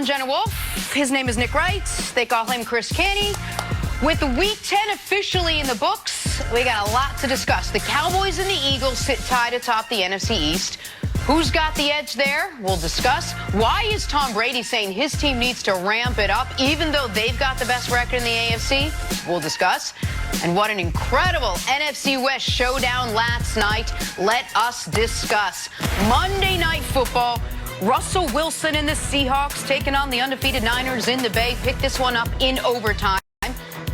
Jenna Wolf. His name is Nick Wright. They call him Chris Canty. With Week 10 officially in the books, we got a lot to discuss. The Cowboys and the Eagles sit tied atop the NFC East. Who's got the edge there? We'll discuss. Why is Tom Brady saying his team needs to ramp it up, even though they've got the best record in the AFC? We'll discuss. And what an incredible NFC West showdown last night. Let us discuss. Monday Night Football. Russell Wilson and the Seahawks taking on the undefeated Niners in the Bay. Picked this one up in overtime.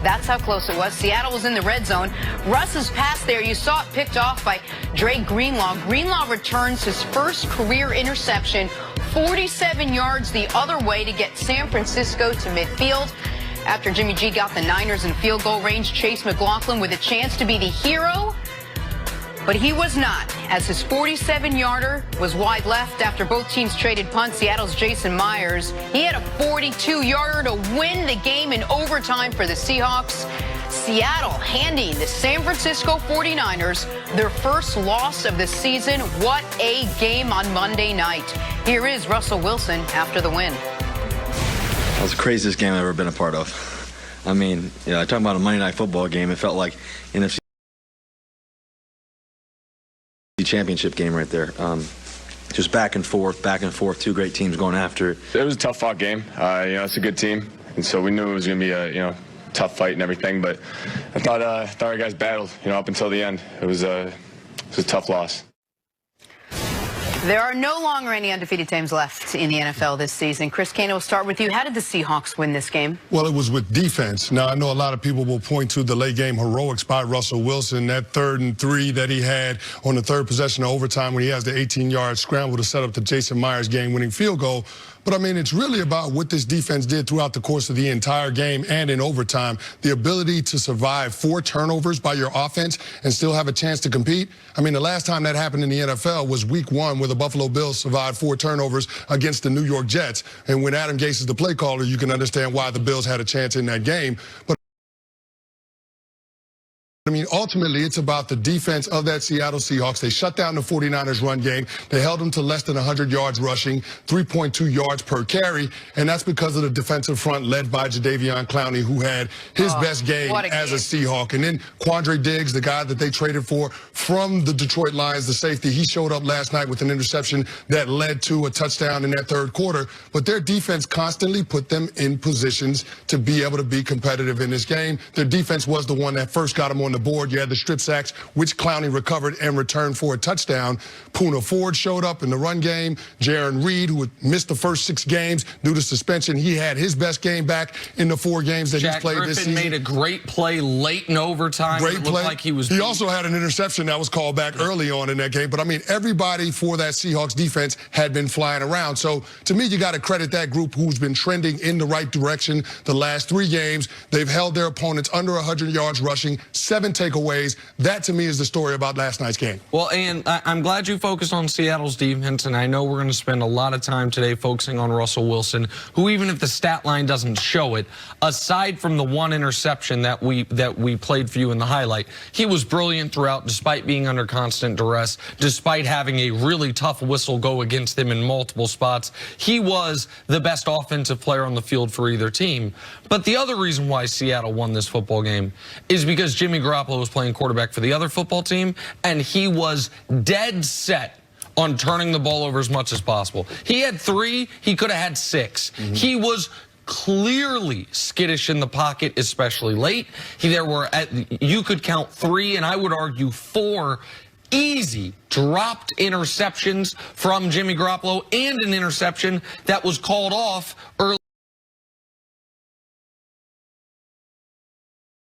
That's how close it was. Seattle was in the red zone. Russ's pass there, you saw it picked off by Dre Greenlaw. Greenlaw returns his first career interception, 47 yards the other way to get San Francisco to midfield. After Jimmy G got the Niners in field goal range, Chase McLaughlin with a chance to be the hero. But he was not, as his 47-yarder was wide left after both teams traded punts. Seattle's Jason Myers, he had a 42-yarder to win the game in overtime for the Seahawks. Seattle handing the San Francisco 49ers their first loss of the season. What a game on Monday night. Here is Russell Wilson after the win. That was the craziest game I've ever been a part of. I mean, I talk about a Monday Night Football game. It felt like NFC championship game right there. Just back and forth, two great teams going after it. It was a tough fought game. It's a good team, and so we knew it was going to be a tough fight and everything. But I thought our guys battled up until the end. It was a tough loss. There are no longer any undefeated teams left in the NFL this season. Chris Canty, we'll start with you. How did the Seahawks win this game? Well, it was with defense. Now, I know a lot of people will point to the late game heroics by Russell Wilson, that 3rd and 3 that he had on the third possession of overtime when he has the 18-yard scramble to set up the Jason Myers game-winning field goal. But, I mean, it's really about what this defense did throughout the course of the entire game and in overtime. The ability to survive 4 turnovers by your offense and still have a chance to compete. I mean, the last time that happened in the NFL was Week 1 where the Buffalo Bills survived 4 turnovers against the New York Jets. And when Adam Gase is the play caller, you can understand why the Bills had a chance in that game. But I mean, ultimately, it's about the defense of that Seattle Seahawks. They shut down the 49ers run game. They held them to less than 100 yards rushing, 3.2 yards per carry, and that's because of the defensive front led by Jadeveon Clowney, who had his best game as a Seahawk. And then Quandre Diggs, the guy that they traded for from the Detroit Lions, the safety, he showed up last night with an interception that led to a touchdown in that third quarter. But their defense constantly put them in positions to be able to be competitive in this game. Their defense was the one that first got them on the board. You had the strip sacks, which Clowney recovered and returned for a touchdown. Poona Ford showed up in the run game. Jaron Reed, who had missed the first 6 games due to suspension, he had his best game back in the 4 games that he's played this season. Jack Griffin made a great play late in overtime. Great play. Like he also had an interception that was called back early on in that game. But, I mean, everybody for that Seahawks defense had been flying around. So, to me, you got to credit that group who's been trending in the right direction the last 3 games. They've held their opponents under 100 yards rushing, 7 takeaways. That, to me, is the story about last night's game. Well, and I'm glad you focused on Seattle's defense, and I know we're going to spend a lot of time today focusing on Russell Wilson, who, even if the stat line doesn't show it, aside from the 1 interception that we played for you in the highlight, he was brilliant throughout, despite being under constant duress, despite having a really tough whistle go against him in multiple spots. He was the best offensive player on the field for either team. But the other reason why Seattle won this football game is because Jimmy Garoppolo was playing quarterback for the other football team, and he was dead set on turning the ball over as much as possible. He had 3, he could have had 6. He was clearly skittish in the pocket, especially late. You could count 3, and I would argue 4 easy dropped interceptions from Jimmy Garoppolo, and an interception that was called off early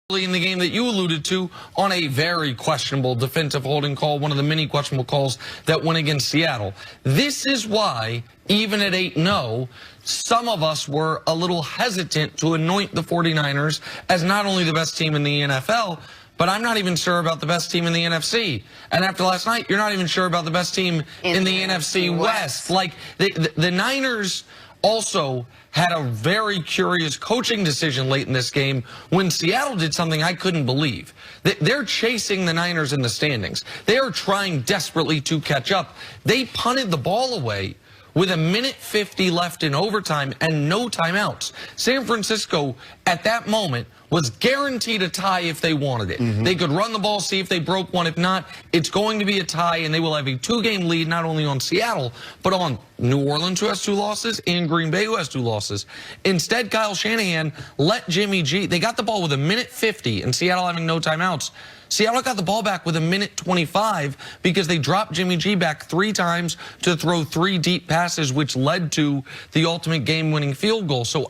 in the game that you alluded to on a very questionable defensive holding call, one of the many questionable calls that went against Seattle. This is why, even at 8-0, some of us were a little hesitant to anoint the 49ers as not only the best team in the NFL, but I'm not even sure about the best team in the NFC. And after last night, you're not even sure about the best team in the NFC West. Like, the Niners also had a very curious coaching decision late in this game when Seattle did something I couldn't believe. They're chasing the Niners in the standings. They are trying desperately to catch up. They punted the ball away with 1:50 left in overtime and no timeouts. San Francisco, at that moment, was guaranteed a tie if they wanted it. They could run the ball, see if they broke one. If not, it's going to be a tie, and they will have a 2-game lead not only on Seattle, but on New Orleans, who has 2 losses, and Green Bay, who has 2 losses. Instead, Kyle Shanahan let Jimmy G. They got the ball with 1:50, and Seattle having no timeouts. Seattle got the ball back with 1:25 because they dropped Jimmy G back 3 times to throw 3 deep passes, which led to the ultimate game-winning field goal. So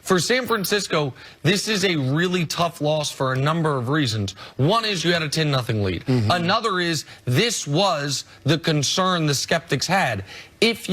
for San Francisco, this is a really tough loss for a number of reasons. One is you had a 10-0 lead. Another is this was the concern the skeptics had. If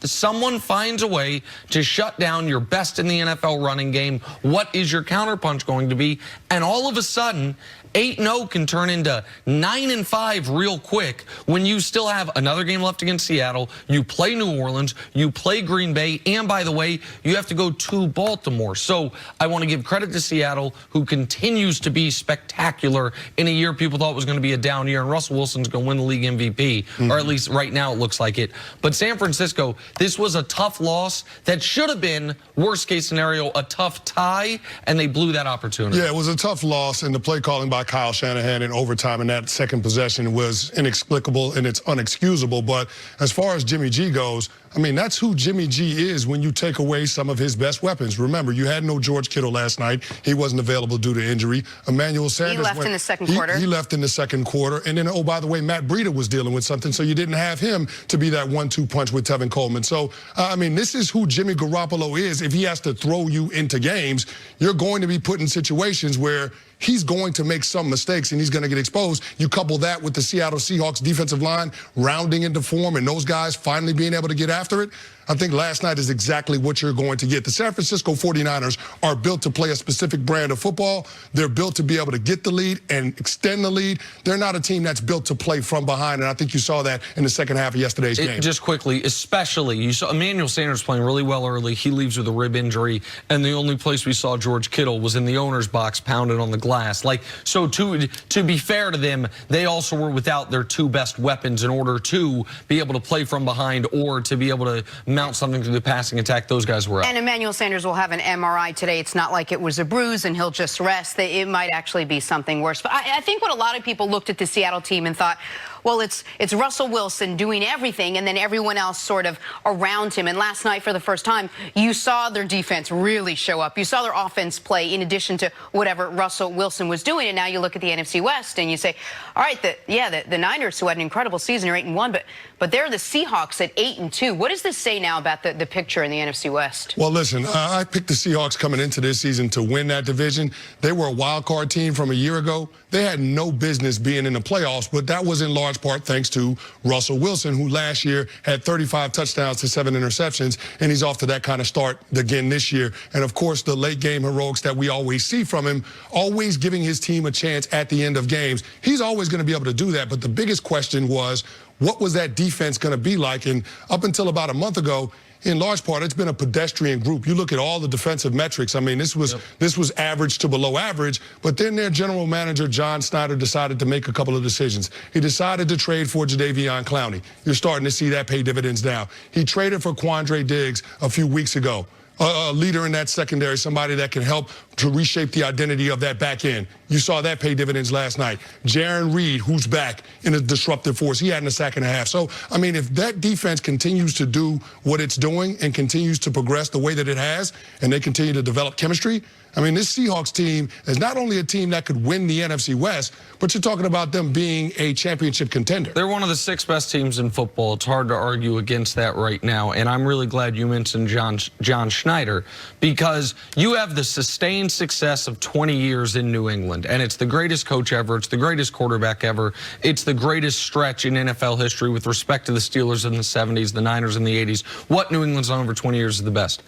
someone finds a way to shut down your best in the NFL running game, what is your counterpunch going to be? And all of a sudden, 8-0 can turn into 9-5 real quick when you still have another game left against Seattle. You play New Orleans, you play Green Bay, and by the way, you have to go to Baltimore. So I want to give credit to Seattle, who continues to be spectacular in a year people thought was going to be a down year, and Russell Wilson's going to win the league MVP, or at least right now it looks like it. But San Francisco, this was a tough loss that should have been, worst case scenario, a tough tie, and they blew that opportunity. Yeah, it was a tough loss, and the play calling by Kyle Shanahan in overtime in that second possession was inexplicable and it's unexcusable. But as far as Jimmy G goes, I mean, that's who Jimmy G is when you take away some of his best weapons. Remember, you had no George Kittle last night. He wasn't available due to injury. Emmanuel Sanders. He left in the second quarter. He left in the second quarter. And then, oh, by the way, Matt Breida was dealing with something, so you didn't have him to be that 1-2 punch with Tevin Coleman. So, I mean, this is who Jimmy Garoppolo is. If he has to throw you into games, you're going to be put in situations where he's going to make some mistakes and he's going to get exposed. You couple that with the Seattle Seahawks defensive line rounding into form and those guys finally being able to get after it. I think last night is exactly what you're going to get. The San Francisco 49ers are built to play a specific brand of football. They're built to be able to get the lead and extend the lead. They're not a team that's built to play from behind, and I think you saw that in the second half of yesterday's game. Just quickly, especially, you saw Emmanuel Sanders playing really well early. He leaves with a rib injury, and the only place we saw George Kittle was in the owner's box pounded on the glass. So to be fair to them, they also were without their 2 best weapons in order to be able to play from behind or to be able to mount something through the passing attack. Those guys were out. And Emmanuel Sanders will have an MRI today. It's not like it was a bruise and he'll just rest. It might actually be something worse. But I think what a lot of people looked at the Seattle team and thought, well, it's Russell Wilson doing everything and then everyone else sort of around him. And last night, for the first time, you saw their defense really show up. You saw their offense play in addition to whatever Russell Wilson was doing. And now you look at the NFC West and you say, all right, the Niners, who had an incredible season, are 8-1, but they're the Seahawks at 8-2. What does this say now about the picture in the NFC West? Well, listen, I picked the Seahawks coming into this season to win that division. They were a wild card team from a year ago. They had no business being in the playoffs, but that was in large part thanks to Russell Wilson, who last year had 35 touchdowns to 7 interceptions, and he's off to that kind of start again this year. And, of course, the late game heroics that we always see from him, always giving his team a chance at the end of games. He's always going to be able to do that, but the biggest question was, what was that defense going to be like? And up until about a month ago, in large part, it's been a pedestrian group. You look at all the defensive metrics. I mean, this was average to below average. But then their general manager, John Snyder, decided to make a couple of decisions. He decided to trade for Jadeveon Clowney. You're starting to see that pay dividends now. He traded for Quandre Diggs a few weeks ago. A leader in that secondary, somebody that can help to reshape the identity of that back end. You saw that pay dividends last night. Jaron Reed, who's back in a disruptive force. He had in a sack and a half. So, I mean, if that defense continues to do what it's doing and continues to progress the way that it has, and they continue to develop chemistry, I mean, this Seahawks team is not only a team that could win the NFC West, but you're talking about them being a championship contender. They're one of the 6 best teams in football. It's hard to argue against that right now. And I'm really glad you mentioned John Schneider, because you have the sustained success of 20 years in New England. And it's the greatest coach ever. It's the greatest quarterback ever. It's the greatest stretch in NFL history with respect to the Steelers in the 70s, the Niners in the 80s. What New England's done over 20 years is the best.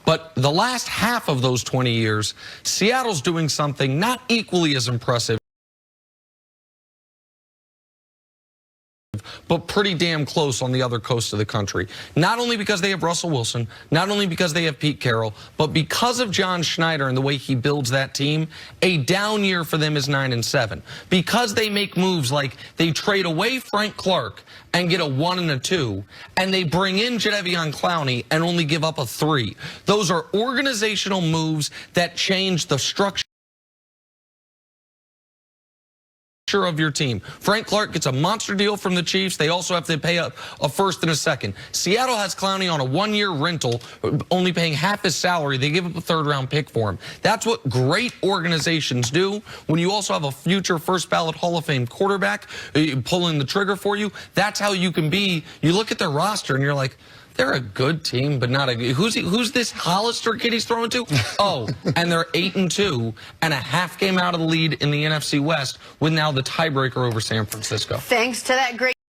But the last half of those 20 years, Seattle's doing something not equally as impressive, but pretty damn close on the other coast of the country. Not only because they have Russell Wilson, not only because they have Pete Carroll, but because of John Schneider and the way he builds that team. A down year for them is 9-7. Because they make moves like they trade away Frank Clark and get a 1 and a 2, and they bring in Jadeveon Clowney and only give up a 3. Those are organizational moves that change the structure of your team. Frank Clark gets a monster deal from the Chiefs. They also have to pay a first and a second. Seattle has Clowney on a 1-year rental, only paying half his salary. They give up a 3rd-round pick for him. That's what great organizations do. When you also have a future first-ballot Hall of Fame quarterback pulling the trigger for you, that's how you can be. You look at their roster and you're like, they're a good team, but not a good. Who's this Hollister kid he's throwing to? Oh, and they're 8-2 and a half game out of the lead in the NFC West with now the tiebreaker over San Francisco. Thanks to that great